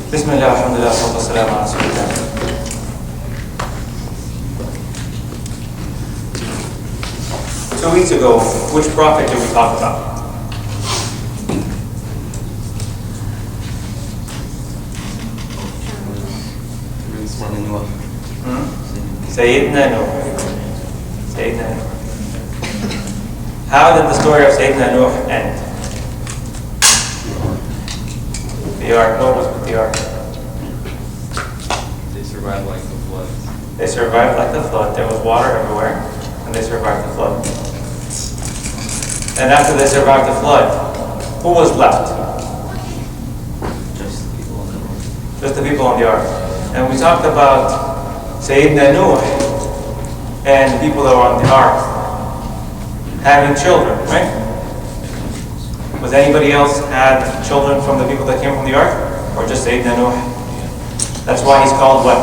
Bismillah, alhamdulillah, sallallahu alaihi wasallam. 2 weeks ago, which prophet did we talk about? Sayyidina Nuh. Sayyidina Nuh. How did the story of Sayyidina Nuh end? The ark. What was with the ark? They survived like the flood. They survived like the flood. There was water everywhere, and they survived the flood. And after they survived the flood, who was left? Just the people on the road. Just the people on the ark. And we talked about Sayyidina Nuh and the people that were on the ark having children, right? Was anybody else had children from the people that came from the ark? Or just Sayyidina Nuh? That's why he's called what?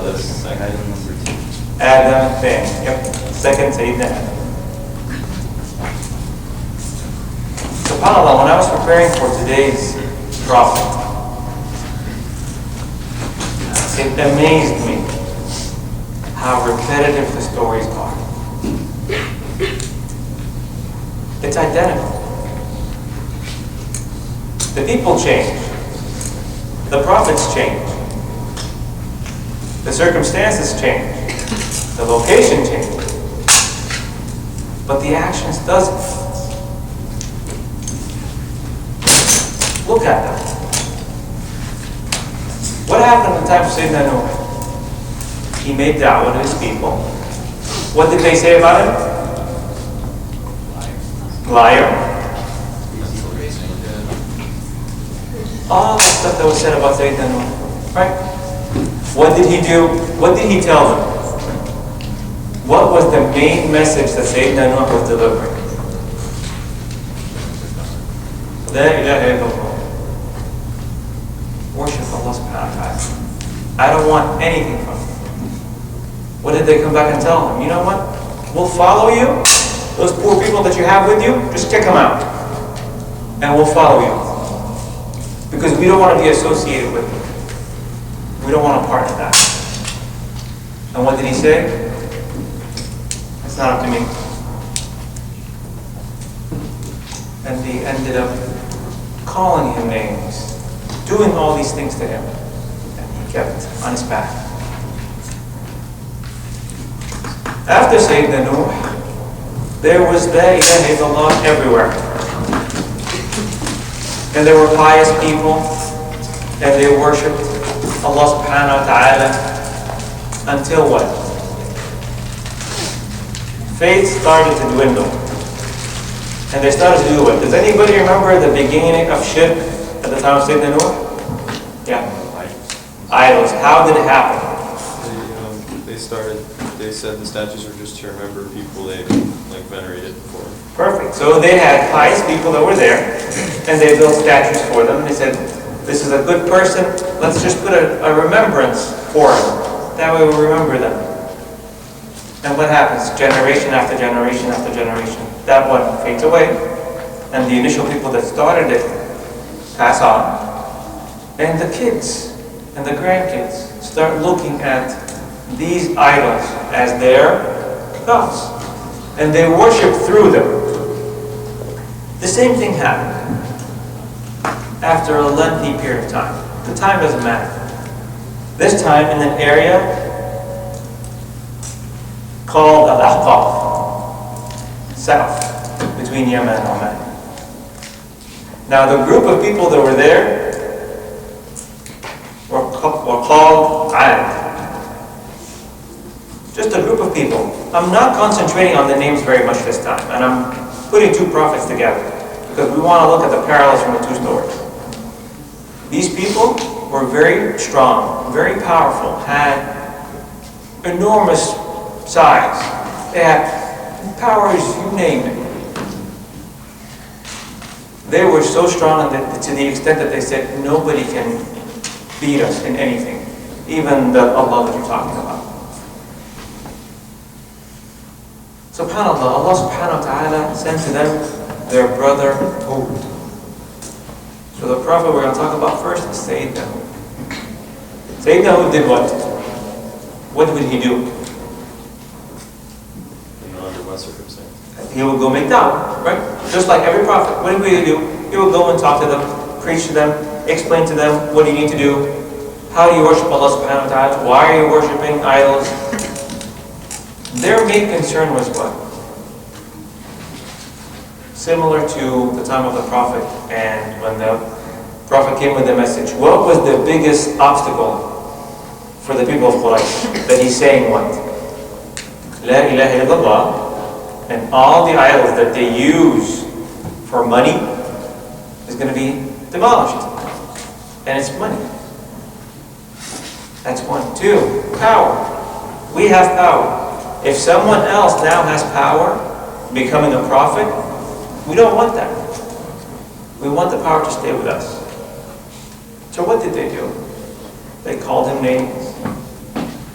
That's second number 2. Adam thing. Yep. Second Sayyidina Adam. SubhanAllah, when I was preparing for today's prophet, it amazed me how repetitive the stories are. It's identical. The people change. The prophets change. The circumstances change. The location changes. But the actions doesn't. Look at them. What happened in the time of Sayyidina Nuh? He made da'wah to his people. What did they say about him? Liar. All that stuff that was said about Sayyidina Nuh. Right? What did he do? What did he tell them? What was the main message that Sayyidina Nuh was delivering? La ilaha illallah. Worship Allah subhanahu wa ta'ala. I don't want anything from you. What did they come back and tell him? You know what? We'll follow you. Those poor people that you have with you, just kick them out. And we'll follow you. Because we don't want to be associated with you. We don't want a part of that. And what did he say? It's not up to me. And they ended up calling him names, doing all these things to him, and he kept on his path. After Sayyidina Nuh, there was La ilaha illallah everywhere. And there were pious people, and they worshipped Allah subhanahu wa ta'ala until what? Faith started to dwindle. And they started to do what? Does anybody remember the beginning of shirk at the time of Sayyidina Nuh? Yeah. Idols. How did it happen? They said the statues were just to remember people they venerated before. Perfect. So they had pious people that were there, and they built statues for them. They said, this is a good person, let's just put a remembrance for him. That way we'll remember them. And what happens? Generation after generation after generation. That one fades away, and the initial people that started it pass on. And the kids and the grandkids start looking at these idols as their gods. And they worship through them. The same thing happened after a lengthy period of time. The time doesn't matter. This time in an area called Al-Ahqaf, south, between Yemen and Oman. Now the group of people that were there were called Adel. Just a group of people. I'm not concentrating on the names very much this time, and I'm putting 2 prophets together because we want to look at the parallels from the 2 stories. These people were very strong, very powerful, had enormous size. They had powers, you name it. They were so strong to the extent that they said nobody can beat us in anything, even the Allah that you're talking about. SubhanAllah, Allah subhanahu wa ta'ala sent to them their brother Hud. So the prophet we're going to talk about first Sayyidina Hud. Sayyidina Hud did what? What would he do? Under what circumstance? He would go make da'wah, right? Just like every prophet. What would he do? He would go and talk to them, preach to them, explain to them what you need to do. How do you worship Allah subhanahu wa ta'ala? Why are you worshiping idols? Their main concern was what? Similar to the time of the Prophet, and when the Prophet came with the message. What was the biggest obstacle for the people of Quraysh? That he's saying what? La ilaha illallah, and all the idols that they use for money is going to be demolished. And it's money. That's one. Two, power. We have power. If someone else now has power, becoming a prophet, we don't want that. We want the power to stay with us. So what did they do? They called him names.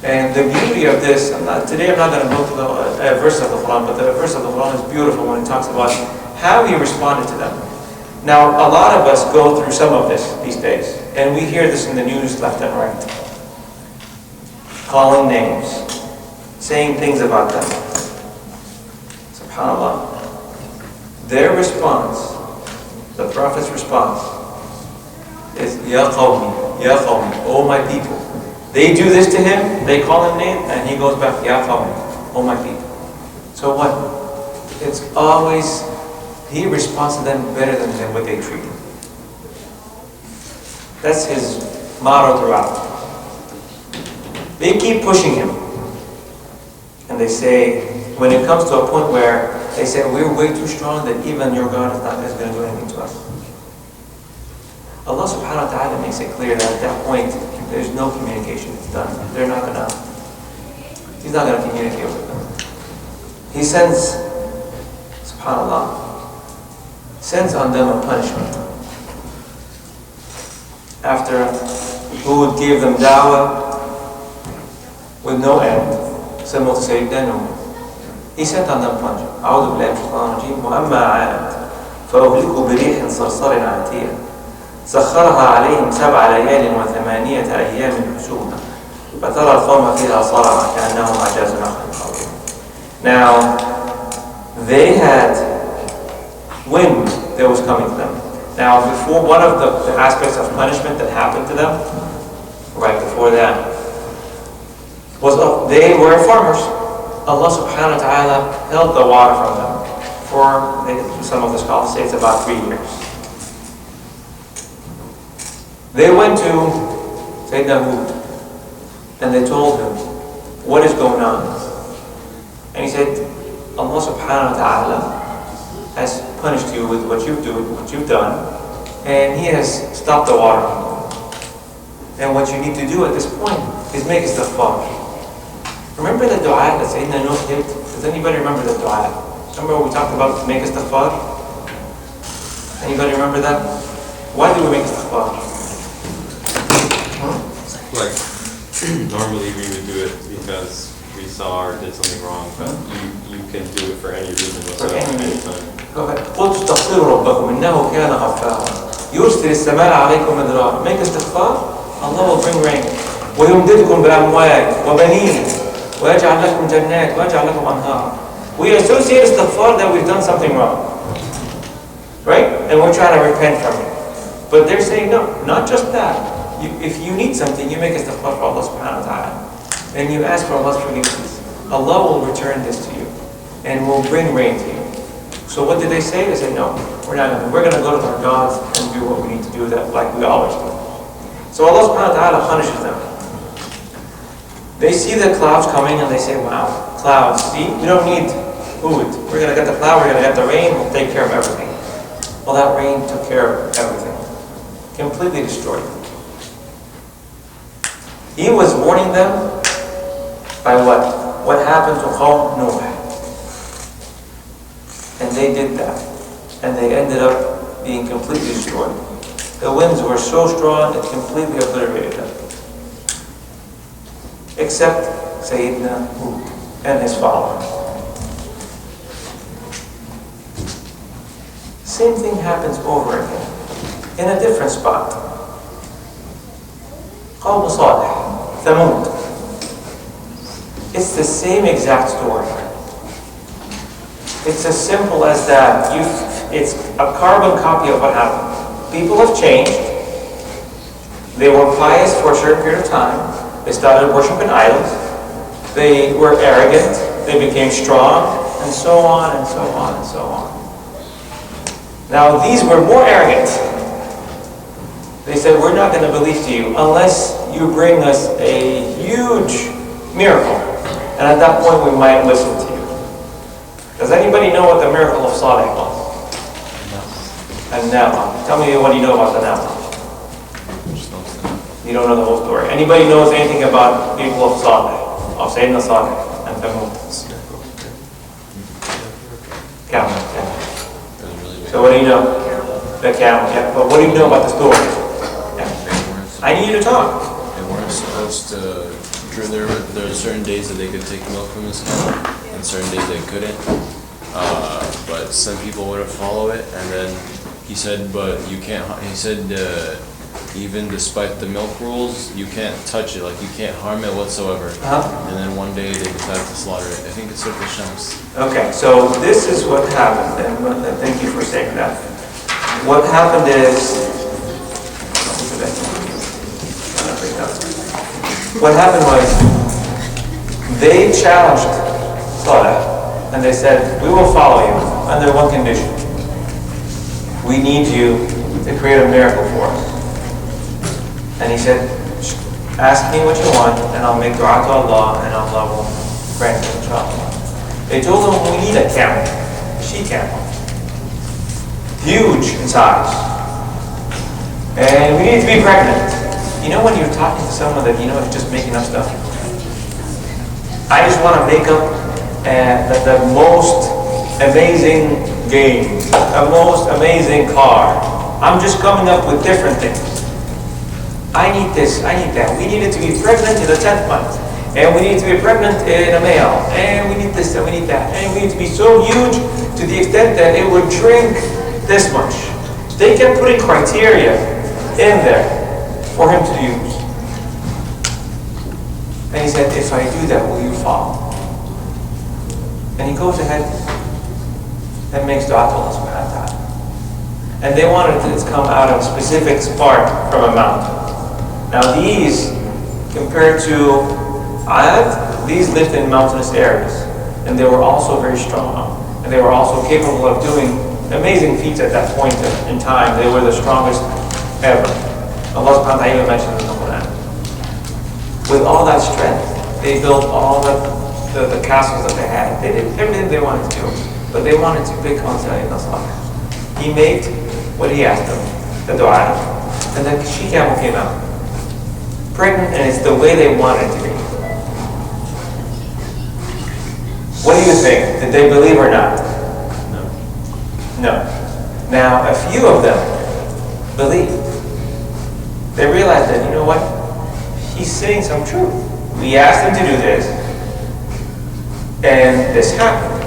And the beauty of this, today I'm not going to go to the verse of the Quran, but the verse of the Quran is beautiful when it talks about how he responded to them. Now, a lot of us go through some of this these days, and we hear this in the news left and right. Calling names, saying things about them. SubhanAllah. Their response, the Prophet's response, is Ya Qawmi, Ya Qawmi, oh my people. They do this to him, they call him name, and he goes back, Ya Qawmi, oh my people. So what? It's always, he responds to them better than what they treat him. That's his motto throughout. They keep pushing him. And they say, when it comes to a point where they say, we're way too strong that even your God is not going to do anything to us. Allah subhanahu wa ta'ala makes it clear that at that point, there's no communication. It's done. They're not going to, he's not going to communicate with them. He sends, subhanAllah, sends on them a punishment. After Hud gave them da'wah with no end, similar to Sayyidina Nuh, he sent on them punishment. أعوذ بالله من الشيطان الرجيم وأما عاد فأهلكوا بريح صرصر عاتية سخرها عليهم 7 ليال و8 أيام حسوما فترى القوم فيها صرعى كأنهم أعجاز نخل خاوية. Now, they had wind that was coming to them. Now, before, one of the aspects of punishment that happened to them, right before that, was they were farmers. Allah subhanahu wa ta'ala held the water from them for, some of the scholars say it's about 3 years. They went to Sayyidina Hud and they told him, what is going on? And he said, Allah subhanahu wa ta'ala has punished you with what you've done, and he has stopped the water. And what you need to do at this point is make istighfar. Remember the dua that Sayyidina Nuh did? Does anybody remember the dua? Remember we talked about make istighfar? Anybody remember that? Why do we make istighfar? Like, normally we would do it because we saw or did something wrong, but you can do it for any reason whatsoever, anytime. Go ahead. قُلْ اسْتَغْفِرُوا رَبَّكُمْ إِنَّهُ كَانَ غَفَّارًا يُرْسِلِ السَّمَاءَ عَلَيْكُمْ مِدْرَارًا. Make istighfar, Allah will bring rain. وَيُمْدِدْكُمْ بِأَمْوَالٍ وَبَنِينَ وَيَجْعَلْ لَكُمْ جَنَّاتٍ وَيَجْعَلْ لَكُمْ أَنْهَارًا. We associate istighfar that we've done something wrong. Right? And we're trying to repent from it. But they're saying, no, not just that. If you need something, you make istighfar for Allah subhanahu wa ta'ala. And you ask for Allah's forgiveness. Allah will return this to you. And will bring rain to you. So what did they say? They said, no, we're going to go to our gods and do what we need to do, that like we always do. So Allah subhanahu wa ta'ala punishes them. They see the clouds coming and they say, wow, clouds, see, we don't need food. We're going to get the cloud, we're going to get the rain, we'll take care of everything. Well, that rain took care of everything. Completely destroyed them. He was warning them by what? What happened to Qawm Nuh. And they did that. And they ended up being completely destroyed. The winds were so strong it completely obliterated them. Except Sayyidina Hud and his followers. Same thing happens over again in a different spot. قوم صالح, Thamud. It's the same exact story. It's as simple as that. It's a carbon copy of what happened. People have changed. They were pious for a certain period of time. They started worshiping idols. They were arrogant. They became strong, and so on and so on and so on. Now these were more arrogant. They said, we're not going to believe to you unless you bring us a huge miracle. And at that point we might listen to you. Does anybody know what the miracle of Saleh was? And now, tell me what you know about the now. You don't know the whole story. Anybody knows anything about people of Saleh, of Sayyidina Saleh and Thamud? Camel, yeah. So what do you know? The camel, yeah. But what do you know about the story? Yeah. I need you to talk. They weren't supposed to. There were certain days that they could take milk from this camel, and certain days they couldn't. But some people wouldn't follow it, and then he said, "But you can't." He said, "Even despite the milk rules, you can't touch it. Like you can't harm it whatsoever." And then one day they decided to slaughter it. I think it's Surah Shams. Okay, so this is what happened, and thank you for saying that. What happened is. What happened was, they challenged Saleh, and they said, we will follow you under one condition. We need you to create a miracle for us. And he said, ask me what you want, and I'll make dua to Allah, and Allah will grant it, inshallah. They told him, we need a camel, a she-camel, huge in size. And we need to be pregnant. You know when you're talking to someone that you know is just making up stuff? I just want to make up the most amazing game, the most amazing car. I'm just coming up with different things. I need this, I need that. We needed to be pregnant in the 10th month. And we need to be pregnant in a male. And we need this and we need that. And we need to be so huge to the extent that it would drink this much. They kept putting criteria in there for him to use. And he said, if I do that, will you follow? And he goes ahead and makes dua to Allah subhanahu wa ta'ala. And they wanted it to come out of a specific spark from a mountain. Now these, compared to Ad, these lived in mountainous areas. And they were also very strong. And they were also capable of doing amazing feats at that point in time. They were the strongest ever. Allah subhanahu wa ta'ala even mentioned in the Quran. With all that strength, they built all the castles that they had. They did everything they wanted to do. But they wanted to pick on Sayyidina Saleh. He made what he asked them, the dua. And then she-camel came out. Pregnant, and it's the way they wanted it to be. What do you think? Did they believe or not? No. No. Now, a few of them believed. They realized that, you know what? He's saying some truth. We asked him to do this, and this happened.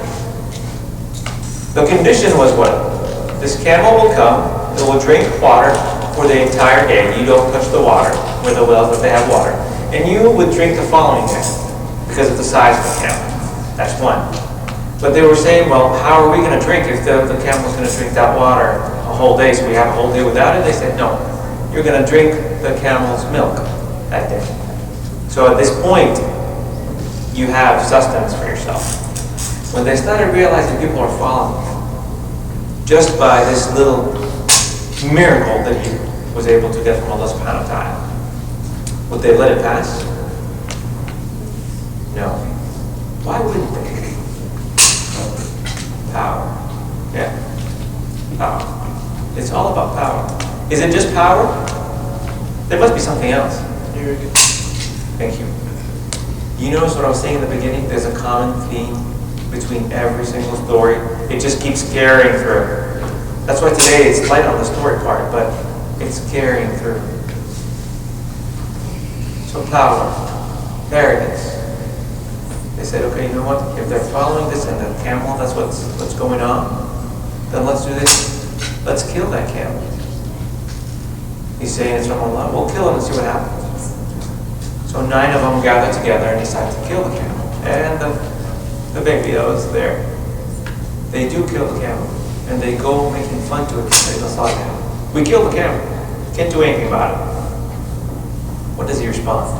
The condition was what? This camel will come, it will drink water for the entire day. You don't touch the water, where the wells that they have water. And you would drink the following day, because of the size of the camel. That's one. But they were saying, well, how are we going to drink if the camel's going to drink that water a whole day, so we have a whole day without it? They said, no. You're going to drink the camel's milk that day. So at this point, you have sustenance for yourself. When they started realizing people are following just by this little miracle that he was able to get from Allah subhanahu wa ta'ala, would they let it pass? No. Why wouldn't they? Power. Yeah. Power. It's all about power. Is it just power? There must be something else. Thank you. You notice what I was saying in the beginning? There's a common theme between every single story. It just keeps carrying through. That's why today it's light on the story part, but it's carrying through. So power, arrogance. They said, okay, you know what? If they're following this and the camel, that's what's going on, then let's do this. Let's kill that camel. He's saying it's from Allah. We'll kill him and see what happens. So 9 of them gathered together and decided to kill the camel. And the baby that was there. They do kill the camel. And they go making fun to it. They don't saw that. We killed the camel. Can't do anything about it. What does he respond?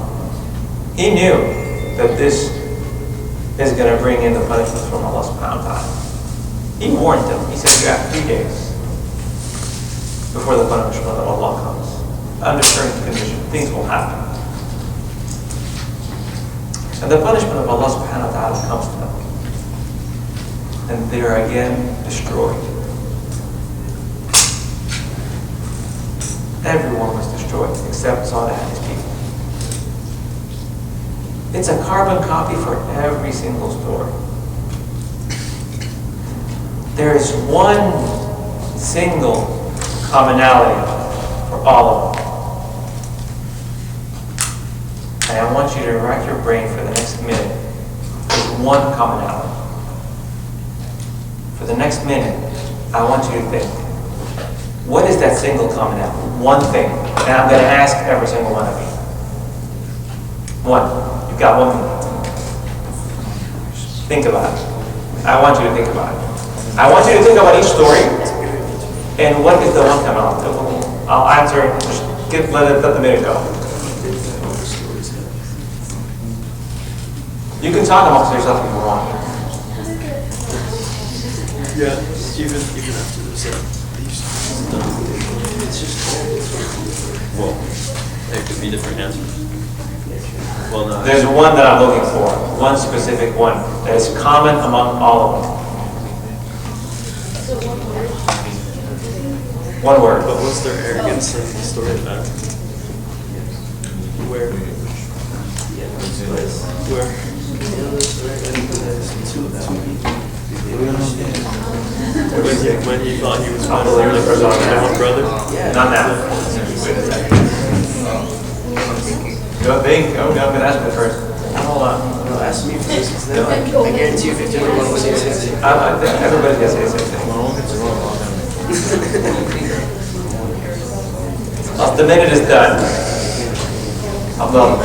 He knew that this is going to bring in the punishment from Allah subhanahu wa ta'ala. He warned them. He said, you have 3 days before the punishment of Allah comes. Under certain conditions, things will happen. And the punishment of Allah subhanahu wa ta'ala comes to them. And they are again destroyed. Everyone was destroyed except Saleh and his people. It's a carbon copy for every single story. There is one single commonality for all of them. And I want you to rack your brain for the next minute. There's one commonality. For the next minute, I want you to think, what is that single commonality? One thing. And I'm going to ask every single one of you. One. You've got 1 minute. Think about it. I want you to think about it. I want you to think about each story. And what is the one commonality? I'll answer. Just let the minute go. You can talk amongst yourself if you want. Yeah, even after this. Well, there could be different answers. Well, no. There's one that I'm looking for. One specific one that is common among all of them. One word. But what's their arrogance in the story about? Where? When he thought he was going to learn the one brother? Not now. Wait a second. Don't think. I'm going to ask you first. Hold on. No, ask me first. I guarantee you 50 everyone will say the same thing. I think everybody's going to say the same thing. The minute is done. Abdul.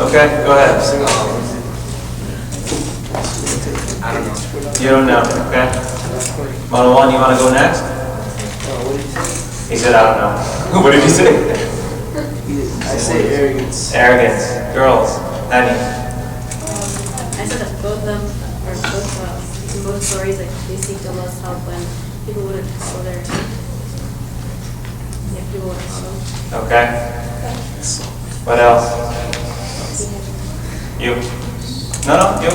Okay, go ahead. I don't know. You don't know, okay? Marwan, you want to go next? He said, I don't know. What did he say? I say arrogance. Arrogance. Girls. Annie. I said that both of them, or both, in both stories, like they seeked Allah's help when people wouldn't follow their, people wouldn't follow. Okay. What else? You. No, you.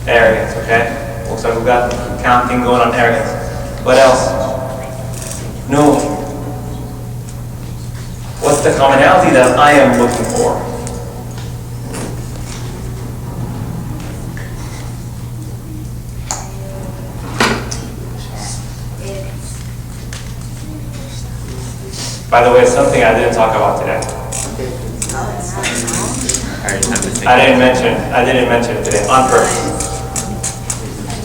Arrogance, okay? Looks like we've got counting going on arrogance. What else? No. What's the commonality that I am looking for? By the way, it's something I didn't talk about today. I didn't mention it today on purpose.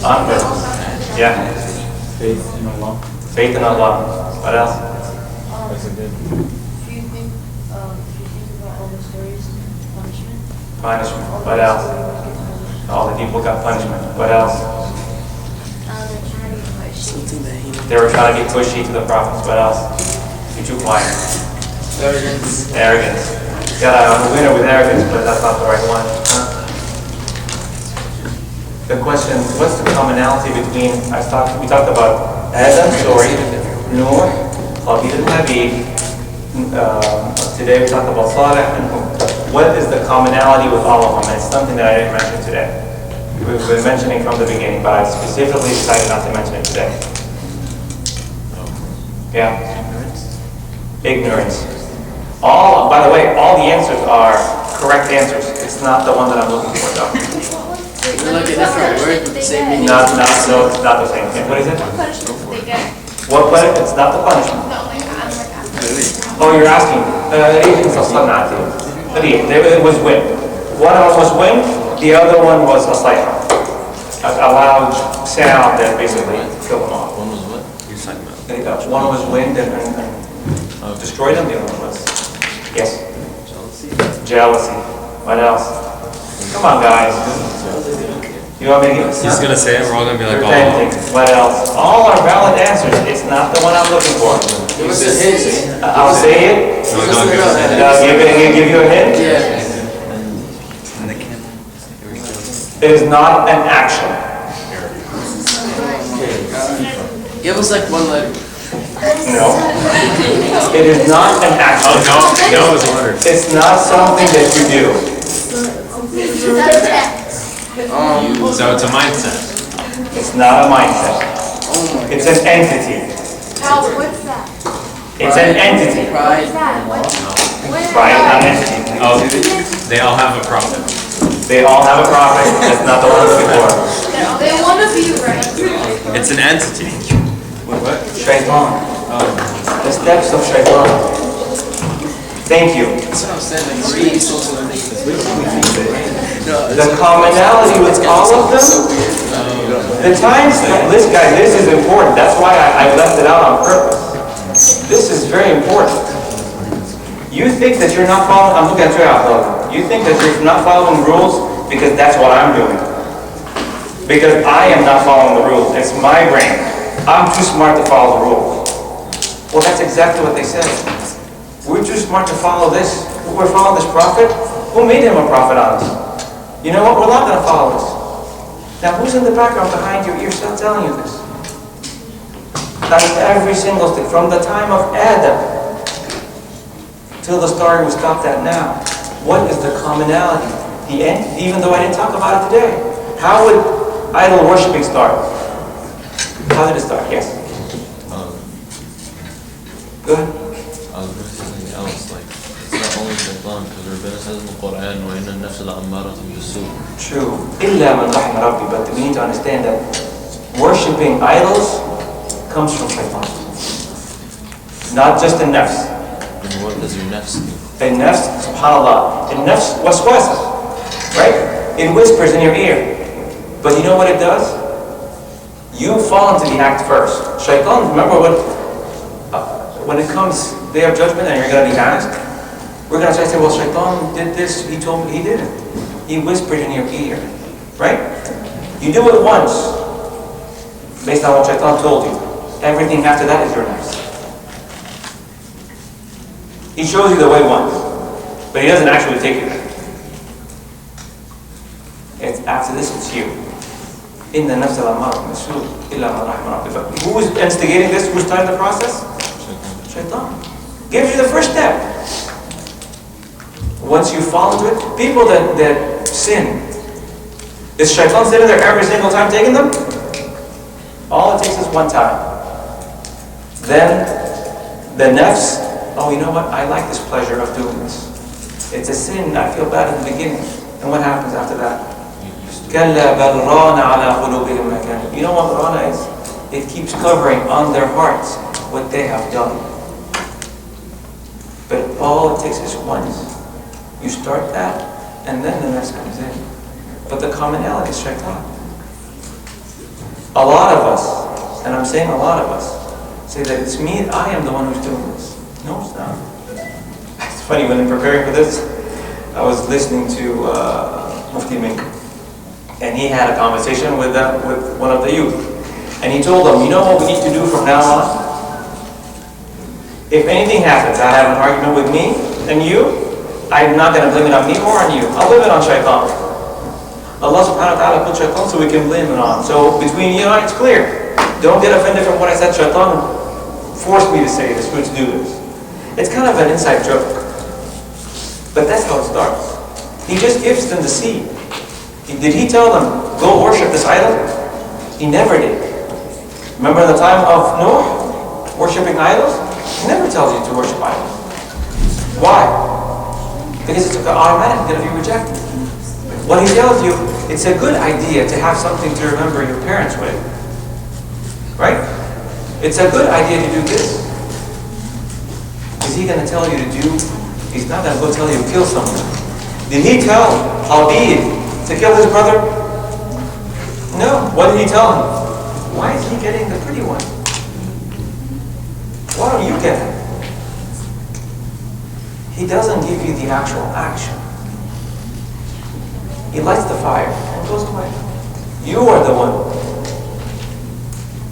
On purpose. Yeah. Faith in Allah. Faith in Allah. What else? That's a good. Do you think about all the stories, punishment? Punishment. What else? All the people got punishment. What else? They were trying to get pushy to the prophets. What else? You're too quiet. Arrogance. Arrogance. Got a winner with arrogance, but that's not the right one. The question, what's the commonality between, we talked about Adam's story, Noor, Khalid al-Habib, today we talked about Saleh and Hud. What is the commonality with all of them? It's something that I didn't mention today. We've been mentioning from the beginning, but I specifically decided not to mention it today. Yeah. Ignorance. By the way, all the answers are correct answers. It's not the one that I'm looking for, though. They're like a different word with the same meaning. No, it's not the same thing. What is it? Punishment they get. What punishment? It's not the punishment. No, like I'm Oh, you're asking. It was wind. One of them was wind, the other one was a loud sound that basically killed them all. One was what? You One was wind and destroyed them, the other one was. Yes? Jealousy. What else? Come on, guys. You want me to get He's gonna say it, we're all gonna be like, repenting. What else? All are valid answers. It's not the one I'm looking for. It was a hint. I'll say it. And I'll give you a hint. Yeah. It is not an action. Give us like one letter. No. It is not an action. no is a word. It's not something that you do. So it's a mindset. It's not a mindset. It's an entity. What's that? It's an entity. Pride. Right? Not an entity. Oh, they all have a prophet. They all have a prophet. That's not the one I'm looking for. They want to be right. It's an entity. What? Shaitan. The steps of Shaitan. Thank you. That's what I'm saying. Like greed, social The commonality with all of them, the times, this is important. That's why I left it out on purpose. This is very important. You think that you're not following, I'm looking at you, Adel. You think that you're not following rules because that's what I'm doing. Because I am not following the rules. It's my brain. I'm too smart to follow the rules. Well, that's exactly what they said. We're too smart to follow this. We're following this prophet. Who made him a prophet on us? You know what? We're not going to follow this. Now, who's in the background behind your ear still telling you this? That's every single thing. From the time of Adel till the story we stopped at now. What is the commonality? The end, even though I didn't talk about it today. How would idol worshiping start? How did it start? Yes. Good. I was going to say something else, like, it's not only shaitan, because Rabbana says in the Quran, وَإِنَّ النَّفْسَ لَأَمَّارَةٌ بِالسُّوءِ. True. إِلَّا مَنْ رَحْمَ رَبِّي. But we need to understand that worshiping idols comes from shaitan. Not just the nafs. And what does your nafs do? The nafs, subhanAllah. The nafs waswasa. Right? It whispers in your ear. But you know what it does? You fall into the act first. Shaitan, remember when it comes day of judgment and you're going to be asked, we're going to try to say, well, Shaitan did this, he told me he didn't. He whispered in your ear. Right? You do it once, based on what Shaitan told you. Everything after that is your nafs. He shows you the way once, but he doesn't actually take you there. It's after this, it's you. إِنَّ النَّفْسَ لَأَمَّارَةٌ بِالسُّوءِ إِلَّا مَنْ رَحِمَ رَبِّكَ. But who is instigating this? Who's starting the process? Shaitan. Gives you the first step. Once you fall into it, people that sin, is Shaitan sitting there every single time taking them? All it takes is one time. Then the nafs, oh, you know what? I like this pleasure of doing this. It's a sin. I feel bad in the beginning. And what happens after that? كَلَّا بَلْ رَانَ عَلَىٰ قُلُوبِهِمْ مَا كَانُوا. You know what rana is? It keeps covering on their hearts what they have done. But all it takes is once. You start that, and then the next comes in. But the commonality is shaitan. A lot of us, and I'm saying a lot of us, say that it's me, I am the one who's doing this. No, it's not. It's funny, when I'm preparing for this, I was listening to Mufti Mink, and he had a conversation with one of the youth. And he told them, you know what we need to do from now on? If anything happens, I have an argument with me and you, I'm not going to blame it on me or on you. I'll blame it on shaitan. Allah subhanahu wa ta'ala put shaitan so we can blame it on. So between you and I, it's clear. Don't get offended from what I said. Shaitan forced me to say this, to do this. It's kind of an inside joke. But that's how it starts. He just gives them the seed. Did he tell them, go worship this idol? He never did. Remember the time of Noah, worshiping idols? He never tells you to worship idols. Why? Because it's automatic that if you reject it. What he tells you, it's a good idea to have something to remember your parents with. Right? It's a good idea to do this. Is he going to tell you to do? He's not going to go tell you to kill someone. Did he tell Adel to kill his brother? No. What did he tell him? Why is he getting the pretty one? look at him. He doesn't give you the actual action. He lights the fire and goes away. You are the one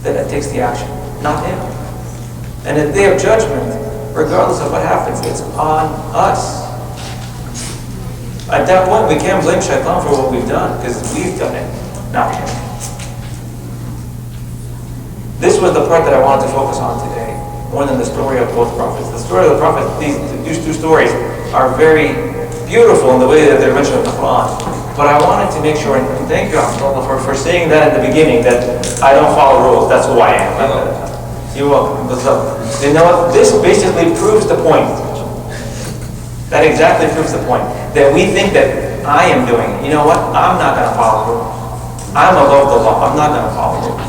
that takes the action, not him. And at the day of judgment, regardless of what happens, it's on us. At that point, we can't blame Shaitan for what we've done, because we've done it, not him. This was the part that I wanted to focus on today, more than the story of both prophets. The story of the prophets, these two stories are very beautiful in the way that they're mentioned in the Quran. But I wanted to make sure, and thank you, Abdullah, for saying that at the beginning, that I don't follow rules, that's who I am. You're welcome. You know what? This basically proves the point. That exactly proves the point. That we think that I am doing it. You know what? I'm not going to follow rules. I'm above the law. I'm not going to follow rules.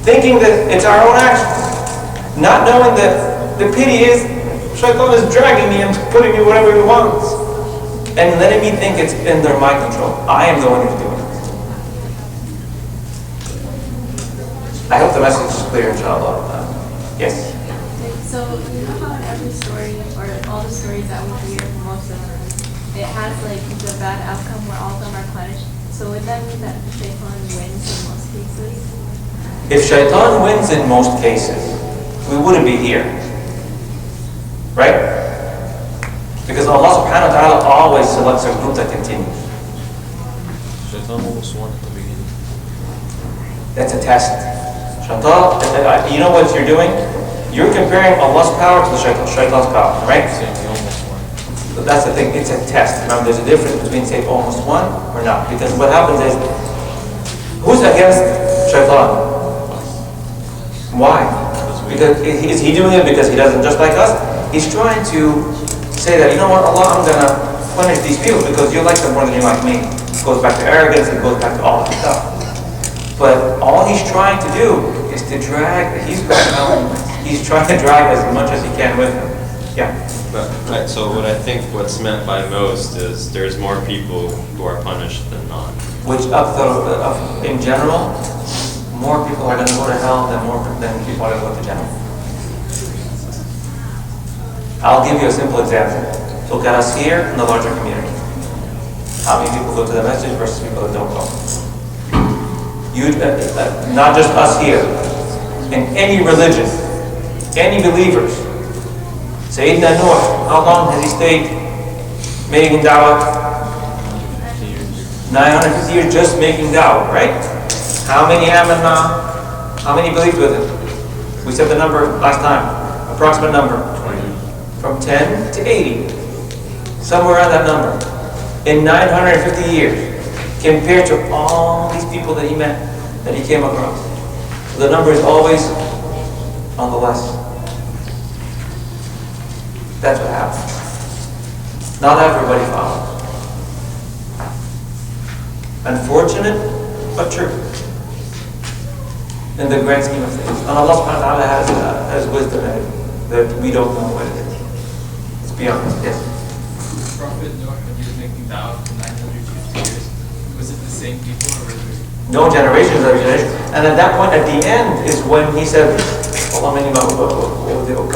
Thinking that it's our own actions. Not knowing that the pity is, Shaitan is dragging me and putting me whatever he wants. And letting me think it's under my control. I am the one who's doing it. I hope the message is clear, inshallah. Yes? So, you know how in every story, or all the stories that we hear from most of them, it has like the bad outcome where all of them are punished. So would that mean that Shaitan wins in most cases? If Shaitan wins in most cases, we wouldn't be here. Right? Because Allah subhanahu wa ta'ala always selects a group that continues. Shaitan almost won at the beginning. That's a test. Shaitan, you know what you're doing? You're comparing Allah's power to the Shaitan's power, right? Saying he almost won. But that's the thing, it's a test. Remember, there's a difference between say almost won or not. Because what happens is, who's against Shaitan? Why? Because is he doing it because he doesn't just like us? He's trying to say that, you know what, Allah, I'm going to punish these people because you like them more than you like me. It goes back to arrogance, it goes back to all that stuff. But all he's trying to do is to drag, he's trying to drag as much as he can with him. Yeah. Right, so what I think what's meant by most is there's more people who are punished than not. Which in general, more people are going to go to hell than people are going to go to Jannah. I'll give you a simple example. Look at us here in the larger community. How many people go to the message versus people that don't go? Not just us here. In any religion, any believers. Sayyidina Nuh, how long has he stayed making da'wah? 950 years just making da'wah, right? How many amanna? How many believed with him? We said the number last time. Approximate number. 20. From 10 to 80. Somewhere around that number. In 950 years. Compared to all these people that he met, that he came across. The number is always on the less. That's what happens. Not everybody follows. Unfortunate, but true. In the grand scheme of things. And Allah subhanahu wa ta'ala has wisdom in it that we don't know what it is. It's beyond us. Yes? Prophet Noah, when he was making da'wah for 950 years, was it the same people or were there? No generations of generations. And at that point, at the end, is when he said, I can't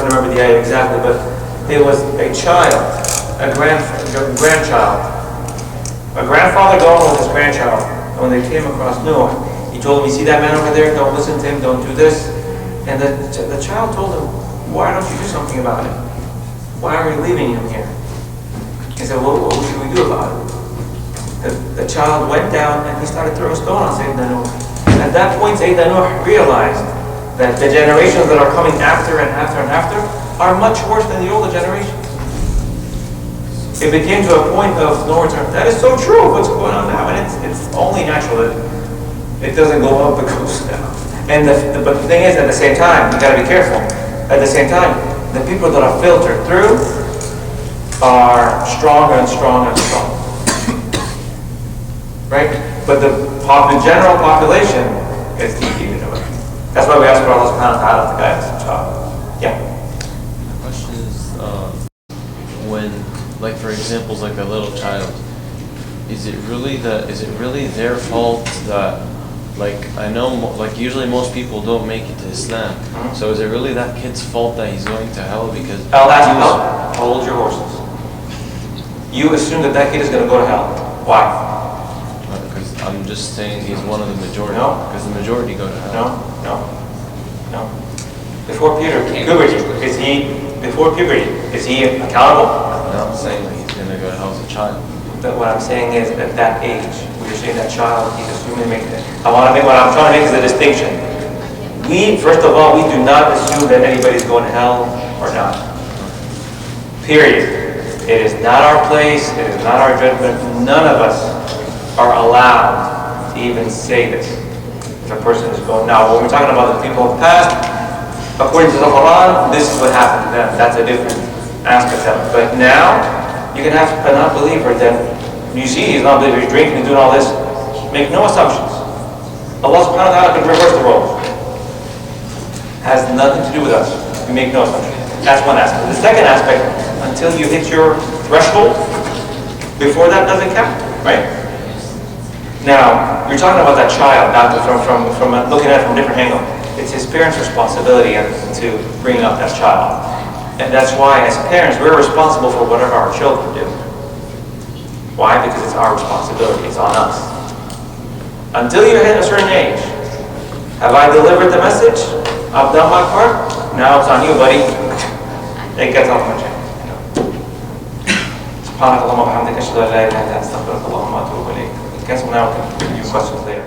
remember the ayah exactly, but there was a child, a grandchild, a grandfather going with his grandchild. And when they came across Noah, he told him, you see that man over there? Don't listen to him, don't do this. And the child told him, why don't you do something about it? Why are we leaving him here? He said, well, what should we do about it? The child went down and he started throwing stone on Sayyidina Nuh. At that point, Sayyidina Nuh realized that the generations that are coming after and after and after are much worse than the older generations. It became to a point of no return. That is so true, what's going on now. And it's only natural that it doesn't go up, it goes down. And but the thing is, at the same time, you got to be careful. At the same time, the people that are filtered through are stronger and stronger and stronger. Right? But the general population is defeated away. That's why we ask for Allah subhanahu wa ta'ala to guide us, inshallah. Yeah. The question is, when, like for examples, like a little child, is it really their fault that Like, I know, like, usually most people don't make it to Islam. So is it really that kid's fault that he's going to hell because I'll ask you, hold your horses. You assume that that kid is going to go to hell. Why? Because I'm just saying he's one of the majority. No. Because the majority go to hell. No. Before puberty, is he accountable? I'm not saying that he's going to go to hell as a child. But what I'm saying is, at that age, when you're saying that child, he's assuming making it. What I'm trying to make is a distinction. First of all, we do not assume that anybody's going to hell or not. Period. It is not our place, it is not our judgment. None of us are allowed to even say this. If a person is going, now when we're talking about the people of the past, according to the Quran, this is what happened to them. That's a different aspect of it. But now, you can have a non-believer that you see he's not a believer, he's drinking and doing all this. Make no assumptions. Allah subhanahu wa ta'ala can reverse the roles. Has nothing to do with us. We make no assumptions. That's one aspect. The second aspect, until you hit your threshold, before that doesn't count, right? Now, you're talking about that child, not from looking at it from a different angle. It's his parents' responsibility to bring up that child. And that's why, as parents, we're responsible for whatever our children do. Why? Because it's our responsibility. It's on us. Until you hit a certain age, have I delivered the message? I've done my part. Now it's on you, buddy. It gets off my chain. سبحانك اللهم وبحمدك أشهد أن لا إله إلا أنت أستغفرك اللهم وأتوب إليك. Guess now we can give you questions later.